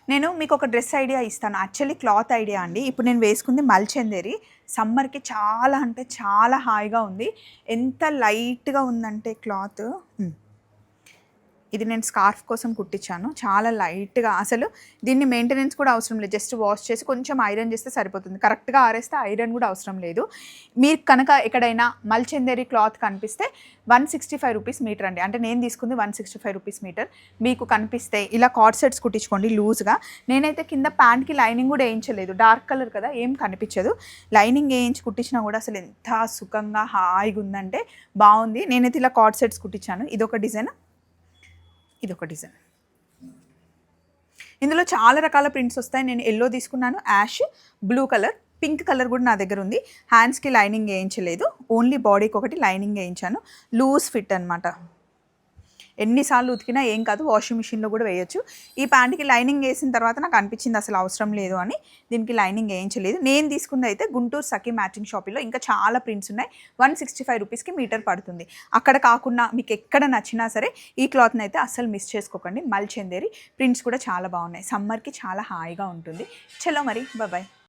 నేను మీకు ఒక డ్రెస్ ఐడియా ఇస్తాను. యాక్చువల్లీ క్లాత్ ఐడియా అండి. ఇప్పుడు నేను వేసుకుంది మల్చందేరి. సమ్మర్‌కి చాలా అంటే చాలా హాయిగా ఉంది. ఎంత లైట్‌గా ఉందంటే క్లాత్. ఇది నేను స్కార్ఫ్ కోసం కుట్టించాను. చాలా లైట్‌గా అసలు దీన్ని మెయింటెనెన్స్ కూడా అవసరం లేదు. జస్ట్ వాష్ చేసి కొంచెం ఐరన్ చేస్తే సరిపోతుంది. కరెక్ట్‌గా ఆరేస్తే ఐరన్ కూడా అవసరం లేదు. మీరు కనుక ఎక్కడైనా మల్చందేరి క్లాత్ కనిపిస్తే ₹165 మీటర్ అండి. అంటే నేను తీసుకుంది ₹165 మీటర్. మీకు కనిపిస్తే ఇలా కార్డ్ సెట్స్ కుట్టించుకోండి లూజ్‌గా. నేనైతే కింద ప్యాంట్‌కి లైనింగ్ కూడా ఏయించలేదు. డార్క్ కలర్ కదా ఏం కనిపించదు. లైనింగ్ ఏయించి కుట్టించినా కూడా అసలు ఎంత సుఖంగా హాయిగా ఉందంటే బాగుంది. నేనైతే ఇలా కార్డ్ సెట్స్ కుట్టించాను. ఇదొక డిజైన్. ఇదొక డిజైన్. ఇందులో చాలా రకాల ప్రింట్స్ వస్తాయి. నేను ఎల్లో తీసుకున్నాను, ash, blue colour, pink colour కూడా నా దగ్గర ఉంది. హ్యాండ్స్కి లైనింగ్ వేయించలేదు, ఓన్లీ బాడీకి ఒకటి లైనింగ్ వేయించాను. లూజ్ ఫిట్ అనమాట. ఎన్నిసార్లు ఉతికినా ఏం కాదు, వాషింగ్ మిషన్లో కూడా వేయొచ్చు. ఈ ప్యాంట్కి లైనింగ్ వేసిన తర్వాత నాకు అనిపించింది అసలు అవసరం లేదు అని దీనికి లైనింగ్ వేయించలేదు. నేను తీసుకుంది అయితే గుంటూరు సఖీ మ్యాచింగ్ షాపింగ్లో. ఇంకా చాలా ప్రింట్స్ ఉన్నాయి. ₹165కి మీటర్ పడుతుంది. అక్కడ కాకుండా మీకు ఎక్కడ నచ్చినా సరే ఈ క్లాత్ని అయితే అస్సలు మిస్ చేసుకోకండి. మల్చందేరి ప్రింట్స్ కూడా చాలా బాగున్నాయి. సమ్మర్కి చాలా హాయిగా ఉంటుంది. చలో మరి బాయ్.